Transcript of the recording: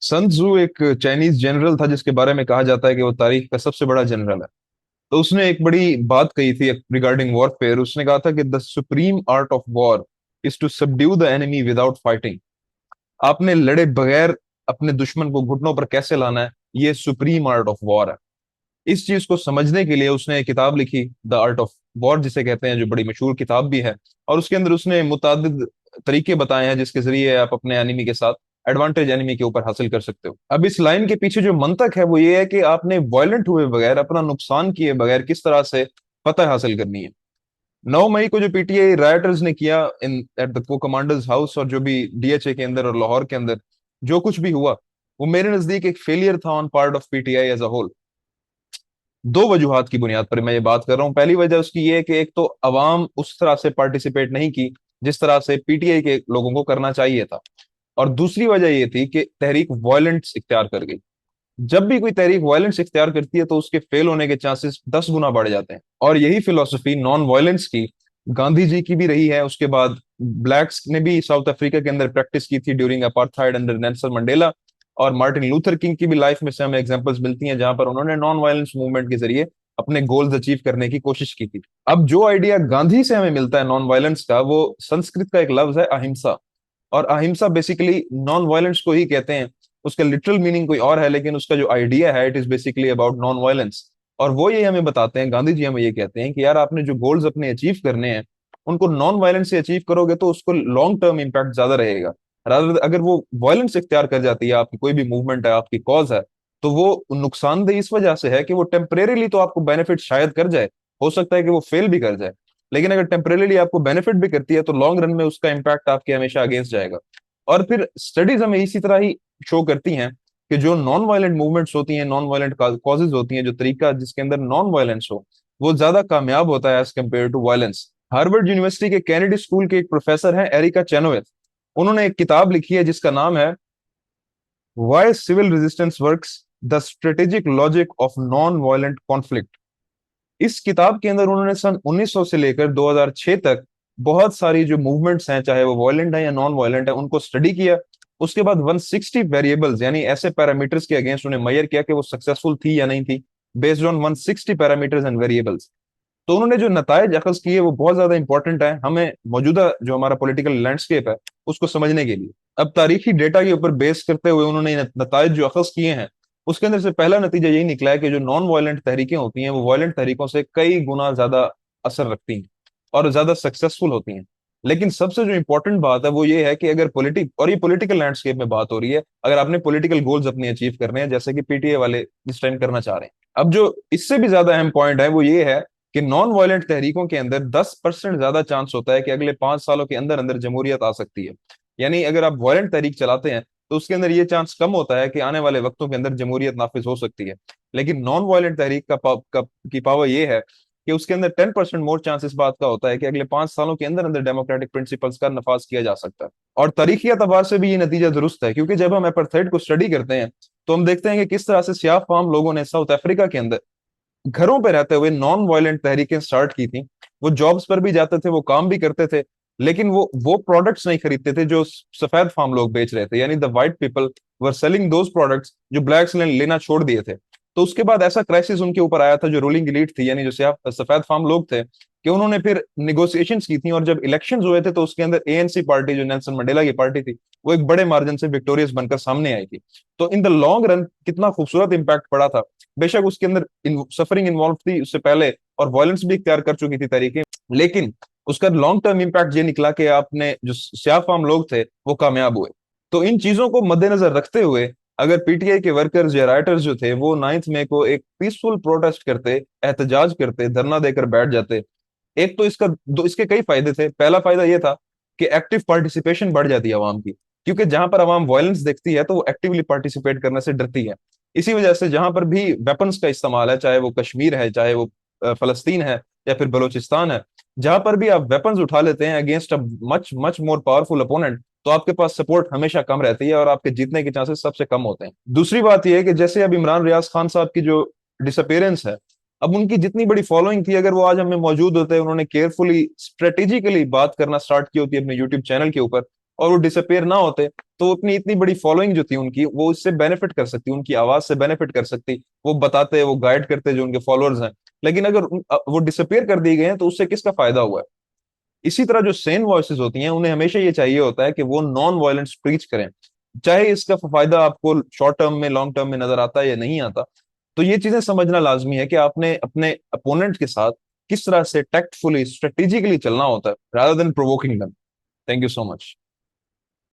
सन Tzu एक Chinese general था जिसके बारे में कहा जाता है कि वो तारीख का सबसे बड़ा जनरल है। तो उसने एक बड़ी बात कही थी रिगार्डिंग वॉरफेयर। उसने कहा था कि the supreme art of war is to subdue the enemy without fighting. आपने लड़े बगैर अपने दुश्मन को घुटनों पर कैसे लाना है, ये सुप्रीम आर्ट ऑफ वॉर है। इस चीज को समझने के लिए उसने एक किताब लिखी, द आर्ट ऑफ वॉर जिसे कहते हैं, जो बड़ी मशहूर किताब भी है। और उसके अंदर उसने मुतादिद तरीके बताए हैं जिसके जरिए आप अपने एनिमी के साथ एडवांटेज एनिमी के ऊपर हासिल कर सकते हो। अब इस लाइन के पीछे जो मंतक है वो ये है कि आपने वायलेंट हुए बगैर, अपना नुकसान किए बगैर किस तरह से फतह हासिल करनी है। 9 मई को जो पीटीआई राइटर्स ने किया इन एट द को कमांडर्स हाउस, और जो भी डीएचए के अंदर और लाहौर के अंदर जो कुछ भी हुआ, वो मेरे नजदीक एक फेलियर था on part of PTI as a whole. दो वजूहात की बुनियाद पर मैं ये बात कर रहा हूँ। पहली वजह उसकी ये है कि एक तो अवाम उस तरह से पार्टिसिपेट नहीं की जिस तरह से पीटीआई के लोगों को करना चाहिए था। और दूसरी वजह ये थी कि तहरीक वायलेंस इख्तियार कर गई। जब भी कोई तहरीक वायलेंस इख्तियार करती है तो उसके फेल होने के चांसेस 10 गुना बढ़ जाते हैं। और यही फिलॉसफी नॉन वायलेंस की गांधी जी की भी रही है। उसके बाद ब्लैक्स ने भी साउथ अफ्रीका के अंदर प्रैक्टिस की थी during apartheid under Nelson Mandela. और मार्टिन लूथर किंग की भी लाइफ में से हमें एग्जांपल्स मिलती हैं जहां पर उन्होंने नॉन वायलेंस मूवमेंट के जरिए अपने गोल्स अचीव करने की कोशिश की थी। अब जो आइडिया गांधी से हमें मिलता है नॉन वायलेंस का, वो संस्कृत का एक लफ्ज है अहिंसा। और अहिंसा बेसिकली नॉन वायलेंस को ही कहते हैं। उसका लिटरल मीनिंग कोई और है, लेकिन उसका जो आइडिया है it is basically about non violence. और वो ये हमें बताते हैं, गांधी जी हमें ये कहते हैं कि यार आपने जो गोल्स अपने अचीव करने हैं उनको नॉन वायलेंस से अचीव करोगे तो उसको लॉन्ग टर्म इम्पैक्ट ज्यादा रहेगा। रादर अगर वो वायलेंस इख्तियार कर जाती है, आपकी कोई भी मूवमेंट है, आपकी कॉज है, तो वो नुकसानदेह इस वजह से है कि वो टेम्परेरीली तो आपको बेनिफिट शायद कर जाए, हो सकता है कि वो फेल भी कर जाए। लेकिन अगर टेम्परेरीली आपको बेनिफिट भी करती है तो लॉन्ग रन में उसका इम्पैक्ट आपके हमेशा अगेंस्ट जाएगा। और फिर स्टडीज हमें इसी तरह ही शो करती हैं कि जो नॉन वायलेंट मूवमेंट्स होती हैं, नॉन वायलेंट कॉजेज होती हैं, जो तरीका जिसके अंदर नॉन वायलेंस हो, वो ज्यादा कामयाब होता है as compare to violence. Harvard University के कैनेडी स्कूल के एक प्रोफेसर हैं, एरिका चेनोवेथ। उन्होंने एक किताब लिखी है जिसका नाम है why civil resistance works, the strategic logic of non violent conflict. इस किताब के अंदर उन्होंने सन 1900 से लेकर 2006 तक बहुत सारी जो मूवमेंट्स हैं, चाहे वो वायलेंट है या नॉन वायलेंट है, उनको स्टडी किया। उसके बाद 160 वेरिएबल्स यानी ऐसे पैरामीटर्स के अगेंस्ट उन्हें मेजर किया कि वो सक्सेसफुल थी या नहीं थी, based on 160 parameters and variables. तो उन्होंने जो नतायज अखज किए वो बहुत ज्यादा इंपॉर्टेंट है हमें मौजूदा जो हमारा पॉलिटिकल लैंडस्केप है उसको समझने के लिए। अब तारीखी डेटा के ऊपर बेस करते हुए उन्होंने नतायज जो अखज किए हैं, उसके अंदर से पहला नतीजा यही निकला है कि जो नॉन वायलेंट तहरीकें होती हैं वो वायलेंट तहरीकों से कई गुना ज्यादा असर रखती हैं और ज्यादा सक्सेसफुल होती हैं। लेकिन सबसे जो इंपॉर्टेंट बात है वो ये है कि अगर पॉलिटिक, और ये पॉलिटिकल लैंडस्केप में बात हो रही है, अगर आपने पॉलिटिकल गोल्स अपने अचीव करने हैं जैसे कि पीटीए वाले इस टाइम करना चाह रहे हैं, अब जो इससे भी ज्यादा अहम पॉइंट है वो ये है कि नॉन वायलेंट तहरीकों के अंदर 10% ज्यादा चांस होता है कि अगले 5 सालों के अंदर अंदर जमहूरियत आ सकती है। यानी अगर आप वायलेंट तहरीक चलाते हैं तो उसके अंदर ये चांस कम होता है कि आने वाले वक्तों के अंदर जमहूरियत नाफिज हो सकती है। लेकिन नॉन वायलेंट तहरीक की पावर ये है कि उसके अंदर 10% मोर चांस इस बात का होता है कि अगले 5 सालों के अंदर अंदर डेमोक्रेटिक प्रिंसिपल्स का नफाज किया जा सकता है। और तारीखी एतबार से भी ये नतीजा दुरुस्त है, क्योंकि जब हम अपार्थाइड को स्टडी करते हैं तो हम देखते हैं कि किस तरह से सियाह फाम लोगों ने साउथ अफ्रीका के अंदर घरों पे रहते हुए नॉन वायलेंट तहरीकें स्टार्ट की थी। वो जॉब्स पर भी जाते थे, वो काम भी करते थे, लेकिन वो प्रोडक्ट्स नहीं खरीदते थे जो सफेद फार्म लोग बेच रहे थे। यानी the white people were selling those products जो ब्लैक्स ने लेना छोड़ दिए थे। तो उसके बाद ऐसा क्राइसिस उनके ऊपर आया था, जो रूलिंग एलीट थी यानी जो सफेद फार्म लोग थे, कि उन्होंने फिर निगोशिएशंस की थी। और जब इलेक्शंस हुए थे तो उसके अंदर एएनसी पार्टी, जो नेल्सन मंडेला की पार्टी थी, वो एक बड़े मार्जिन से विक्टोरियस बनकर सामने आई थी। तो इन द लॉन्ग रन कितना खूबसूरत इंपैक्ट पड़ा था। बेशक उसके अंदर सफरिंग इन्वॉल्व थी उससे पहले, और वायलेंस भी इख्तियार कर चुकी थी तरीके, लेकिन उसका लॉन्ग टर्म इम्पैक्ट ये निकला कि आपने जो स्याह फार्म लोग थे वो कामयाब हुए। तो इन चीजों को मद्देनजर रखते हुए अगर पीटीआई के वर्कर्स या राइटर्स जो थे वो 9 मई को एक पीसफुल प्रोटेस्ट करते, एहतजाज करते, धरना देकर बैठ जाते, एक तो इसके कई फायदे थे। पहला फायदा ये था कि एक्टिव पार्टिसिपेशन बढ़ जाती है आवाम की, क्योंकि जहां पर आवाम वायलेंस देखती है तो वो एक्टिवली पार्टिसिपेट करने से डरती है। इसी वजह से जहां पर भी वेपन्स का इस्तेमाल है, चाहे वो कश्मीर है, चाहे वो फलस्तीन है, या फिर बलूचिस्तान है, जहां पर भी आप वेपन्स उठा लेते हैं against a much much more powerful opponent, तो आपके पास सपोर्ट हमेशा कम रहती है और आपके जीतने के चांसेस सबसे कम होते हैं। दूसरी बात यह है कि जैसे अब इमरान रियाज खान साहब की जो डिसअपेयरेंस है, अब उनकी जितनी बड़ी फॉलोइंग थी, अगर वो आज हमें मौजूद होते हैं, उन्होंने केयरफुली स्ट्रेटेजिकली बात करना स्टार्ट की होती है अपने यूट्यूब चैनल के ऊपर, और वो डिसअपेयर ना होते तो अपनी इतनी बड़ी फॉलोइंग जो थी उनकी, वो इससे बेनिफिट कर सकती, उनकी आवाज से बेनिफिट कर सकती, वो बताते, वो गाइड करते जो उनके फॉलोअर्स हैं। लेकिन अगर वो डिसअपेयर कर दिए गए हैं तो उससे किसका फायदा हुआ है? इसी तरह जो सेन वॉइसेस होती हैं उन्हें हमेशा ये चाहिए होता है कि वो नॉन वायलेंस प्रीच करें, चाहे इसका फायदा आपको शॉर्ट टर्म में, लॉन्ग टर्म में नजर आता है या नहीं आता। तो ये चीजें समझना लाजमी है कि आपने अपने अपोनेंट के साथ किस तरह से टैक्टफुली, स्ट्रेटेजिकली चलना होता है, rather than provoking them. Thank you so much.